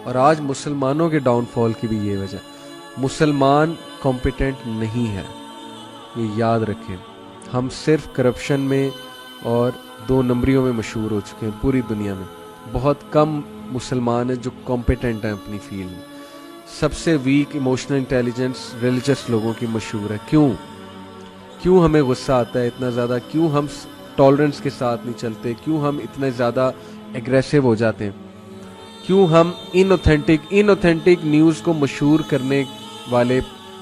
اور آج مسلمانوں کے ڈاؤن فال کی بھی یہ وجہ، مسلمان کمپیٹنٹ نہیں ہے، یہ یاد رکھیں۔ ہم صرف کرپشن میں اور 2 نمبریوں میں مشہور ہو چکے ہیں پوری دنیا میں، بہت کم مسلمان ہیں جو کمپیٹنٹ ہیں اپنی فیلڈ میں۔ سب سے ویک ایموشنل انٹیلیجنس ریلیجس لوگوں کی مشہور ہے۔ کیوں ہمیں غصہ آتا ہے اتنا زیادہ؟ کیوں ہم ٹالرنس کے ساتھ نہیں چلتے؟ کیوں ہم اتنے زیادہ ایگریسو ہو جاتے ہیں؟ کیوں ہم انوتھینٹک نیوز کو مشہور کرنے والے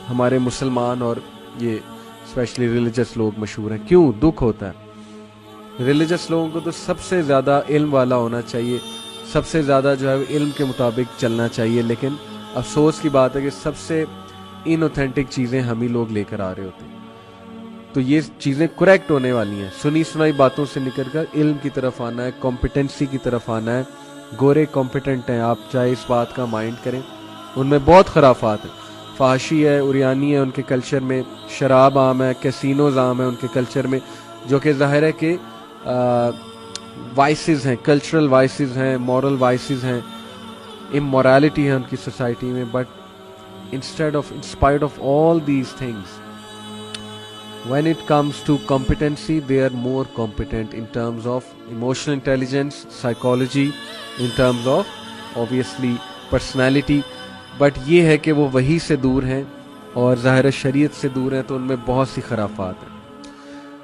ہمارے مسلمان اور یہ اسپیشلی ریلیجس لوگ مشہور ہیں؟ کیوں دکھ ہوتا ہے؟ ریلیجس لوگوں کو تو سب سے زیادہ علم والا ہونا چاہیے، سب سے زیادہ جو ہے علم کے مطابق چلنا چاہیے، لیکن افسوس کی بات ہے کہ سب سے انوتھینٹک چیزیں ہم ہی لوگ لے کر آ رہے ہوتے ہیں۔ تو یہ چیزیں کریکٹ ہونے والی ہیں، سنی سنائی باتوں سے نکل کر علم کی طرف آنا ہے، کمپیٹنسی کی طرف آنا ہے۔ گورے کمپیٹنٹ ہیں، آپ چاہے اس بات کا مائنڈ کریں، ان میں بہت خرافات ہیں، فحاشی ہے، اوریانی ہے ان کے کلچر میں، شراب عام ہے، کیسینوز عام ہے ان کے کلچر میں، جو کہ ظاہر ہے کہ وائسز ہیں، کلچرل وائسز ہیں، مورل وائسز ہیں، امورالٹی ہے ان کی سوسائٹی میں۔ But in spite of all these things, when it comes to competency, they are more competent in terms of emotional intelligence, psychology, in terms of obviously personality. But یہ ہے کہ وہ وحی سے دور ہیں اور ظاہر شریعت سے دور ہیں، تو ان میں بہت سی خرافات ہیں۔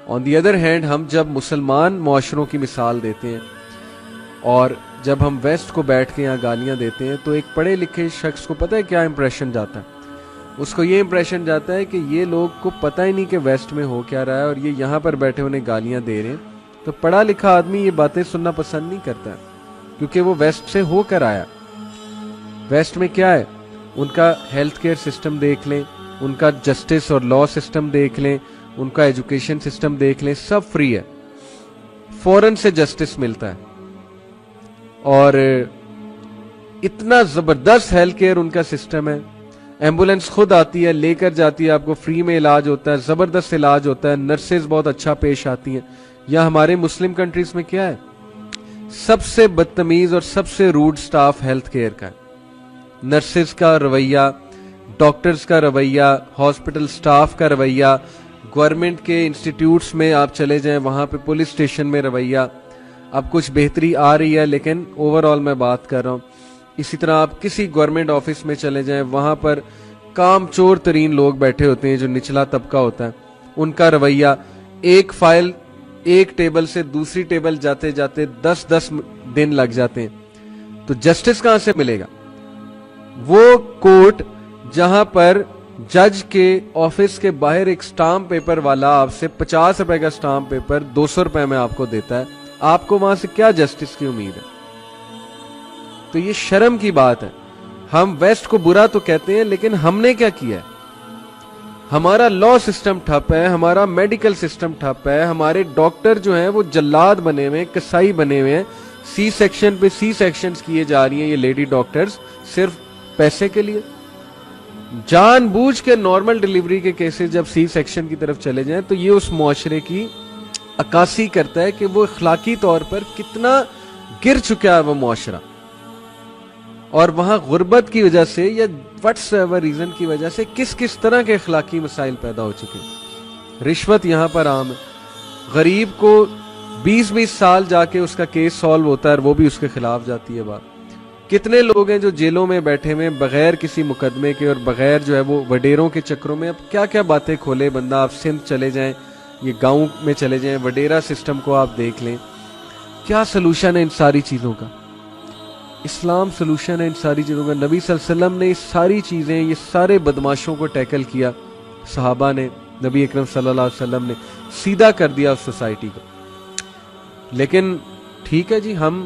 on the other hand، ہم جب مسلمان معاشروں کی مثال دیتے ہیں اور جب ہم ویسٹ کو بیٹھ کے یہاں گالیاں دیتے ہیں، تو ایک پڑھے لکھے شخص کو پتہ ہے کیا امپریشن جاتا ہے؟ اس کو یہ امپریشن جاتا ہے کہ یہ لوگ کو پتہ ہی نہیں کہ ویسٹ میں ہو کیا رہا ہے، اور یہ یہاں پر بیٹھے انہیں گالیاں دے رہے ہیں۔ تو پڑھا لکھا آدمی یہ باتیں سننا پسند نہیں کرتا ہے، کیونکہ وہ ویسٹ سے ہو کر آیا۔ ویسٹ میں کیا ہے؟ ان کا ہیلتھ کیئر سسٹم دیکھ لیں، ان کا جسٹس اور لا سسٹم دیکھ لیں، ان کا ایجوکیشن سسٹم دیکھ لیں، سب فری ہے، فوراً سے جسٹس ملتا ہے، اور اتنا زبردست ہیلتھ کیئر ان کا سسٹم ہے، ایمبولینس خود آتی ہے لے کر جاتی ہے، آپ کو فری میں علاج ہوتا ہے، زبردست علاج ہوتا ہے، نرسز بہت اچھا پیش آتی ہیں۔ یا ہمارے مسلم کنٹریز میں کیا ہے؟ سب سے بدتمیز اور سب سے روڈ سٹاف ہیلتھ کیئر کا ہے، نرسز کا رویہ، ڈاکٹرز کا رویہ، ہاسپٹل سٹاف کا رویہ، گورنمنٹ کے انسٹیٹیوٹس میں آپ چلے جائیں وہاں پہ پولیس اسٹیشن میں رویہ۔ اب کچھ بہتری آ رہی ہے، لیکن اوور آل میں بات کر رہا ہوں۔ اسی طرح آپ کسی گورنمنٹ آفس میں چلے جائیں، وہاں پر کام چور ترین لوگ بیٹھے ہوتے ہیں جو نچلا طبقہ ہوتا ہے، ان کا رویہ، ایک فائل ایک ٹیبل سے دوسری ٹیبل جاتے جاتے 10 دن لگ جاتے ہیں۔ تو جسٹس کہاں سے ملے گا؟ وہ کورٹ جہاں پر جج کے آفس کے باہر ایک سٹامپ پیپر والا آپ سے 50 روپے کا سٹامپ پیپر 200 روپے میں آپ کو دیتا ہے، آپ کو وہاں سے کیا جسٹس کی امید ہے؟ تو یہ شرم کی بات ہے۔ ہم ویسٹ کو برا تو کہتے ہیں، لیکن ہم نے کیا کیا ہے؟ ہمارا لا سسٹم ٹھپ ہے، ہمارا میڈیکل سسٹم ٹھپ ہے، ہمارے ڈاکٹر جو ہیں وہ جلاد بنے ہوئے ہیں، کسائی بنے ہوئے ہیں، سی سیکشن پہ سی سیکشنز کیے جا رہی ہیں یہ لیڈی ڈاکٹرز صرف پیسے کے لیے۔ جان بوجھ کے نارمل ڈیلیوری کے کیسز جب سی سیکشن کی طرف چلے جائیں تو یہ اس معاشرے کی عکاسی کرتا ہے کہ وہ اخلاقی طور پر کتنا گر چکا ہے وہ معاشرہ، اور وہاں غربت کی وجہ سے یا وٹس ایور ریزن کی وجہ سے کس کس طرح کے اخلاقی مسائل پیدا ہو چکے ہیں۔ رشوت یہاں پر عام ہے، غریب کو 20 سال جا کے اس کا کیس سالو ہوتا ہے اور وہ بھی اس کے خلاف جاتی ہے بات۔ کتنے لوگ ہیں جو جیلوں میں بیٹھے ہوئے بغیر کسی مقدمے کے اور بغیر جو ہے وہ وڈیروں کے چکروں میں۔ اب کیا کیا باتیں کھولے بندہ، آپ سندھ چلے جائیں، یہ گاؤں میں چلے جائیں، وڈیرا سسٹم کو آپ دیکھ لیں، کیا سلوشن ہے ان ساری چیزوں کا؟ اسلام سلوشن ہے ان ساری چیزوں کا۔ نبی صلی اللہ علیہ وسلم نے یہ ساری چیزیں، یہ سارے بدماشوں کو ٹیکل کیا، صحابہ نے، نبی اکرم صلی اللہ علیہ وسلم نے سیدھا کر دیا اس سوسائٹی کو۔ لیکن ٹھیک ہے جی، ہم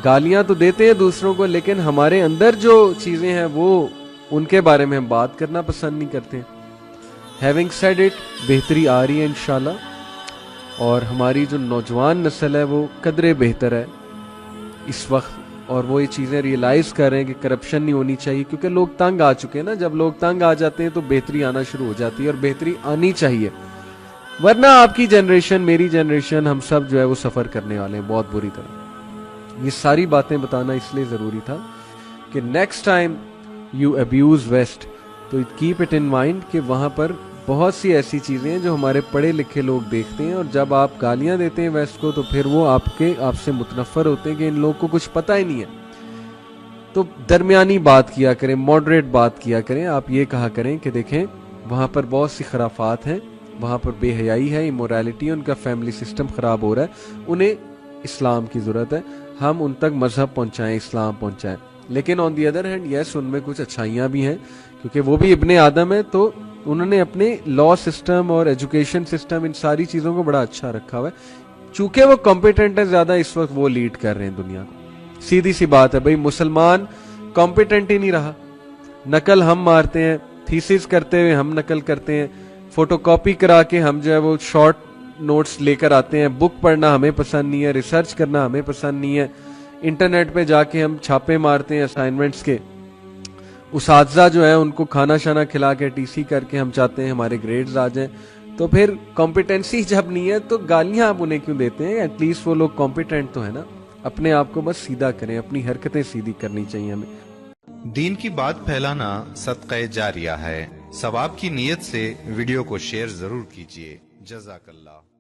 گالیاں تو دیتے ہیں دوسروں کو، لیکن ہمارے اندر جو چیزیں ہیں وہ ان کے بارے میں ہم بات کرنا پسند نہیں کرتے ہیں۔ ہیونگ سیڈ اٹ، بہتری آ رہی ہے انشاءاللہ، اور ہماری جو نوجوان نسل ہے وہ قدرے بہتر ہے اس وقت، اور وہ یہ چیزیں ریئلائز کر رہے ہیں کہ کرپشن نہیں ہونی چاہیے، کیونکہ لوگ تنگ آ چکے ہیں نا۔ جب لوگ تنگ آ جاتے ہیں تو بہتری آنا شروع ہو جاتی ہے، اور بہتری آنی چاہیے، ورنہ آپ کی جنریشن، میری جنریشن، ہم سب جو ہے وہ سفر کرنے والے ہیں بہت بری طرح۔ یہ ساری باتیں بتانا اس لیے ضروری تھا کہ next time you abuse waste تو کیپ اٹ ان مائنڈ کہ وہاں پر بہت سی ایسی چیزیں ہیں جو ہمارے پڑھے لکھے لوگ دیکھتے ہیں، اور جب آپ گالیاں دیتے ہیں ویسٹ کو تو پھر وہ آپ سے متنفر ہوتے ہیں کہ ان لوگوں کو کچھ پتہ ہی نہیں ہے. تو درمیانی بات کیا کریں، ماڈریٹ بات کیا کریں. آپ یہ کہا کریں کہ دیکھیں وہاں پر بہت سی خرافات ہیں، وہاں پر بے حیائی ہے، امورالٹی ہے، ان کا فیملی سسٹم خراب ہو رہا ہے، انہیں اسلام کی ضرورت ہے، ہم ان تک مذہب پہنچائیں، اسلام پہنچائیں. لیکن آن دی ادر ہینڈ یس ان میں کچھ اچھائیاں بھی ہیں، کیونکہ وہ بھی ابن آدم ہے، تو انہوں نے اپنے لا سسٹم اور ایجوکیشن سسٹم ان ساری چیزوں کو بڑا اچھا رکھا ہوا ہے. چونکہ وہ کمپیٹنٹ ہے زیادہ، اس وقت وہ لیڈ کر رہے ہیں دنیا کو. سیدھی سی بات ہے بھائی، مسلمان کمپیٹنٹ ہی نہیں رہا. نقل ہم مارتے ہیں، تھیسس کرتے ہوئے ہم نقل کرتے ہیں، فوٹو کاپی کرا کے ہم جو ہے وہ شارٹ نوٹس لے کر آتے ہیں. بک پڑھنا ہمیں پسند نہیں ہے، ریسرچ کرنا ہمیں پسند نہیں ہے. انٹرنیٹ پہ جا کے ہم چھاپے مارتے ہیں اسائنمنٹس کے. اساتذہ جو ہیں ان کو کھانا شانا کھلا کے ٹی سی کر کے ہم چاہتے ہیں ہمارے گریڈز آ جائیں. تو پھر کمپیٹنسی جب نہیں ہے تو گالیاں آپ انہیں کیوں دیتے ہیں؟ ایٹ لیسٹ وہ لوگ کمپیٹنٹ تو ہے نا. اپنے آپ کو بس سیدھا کریں، اپنی حرکتیں سیدھی کرنی چاہیے ہمیں. دین کی بات پھیلانا صدقہ جاریہ ہے. ثواب کی نیت سے ویڈیو کو شیئر ضرور کیجیے. جزاک اللہ.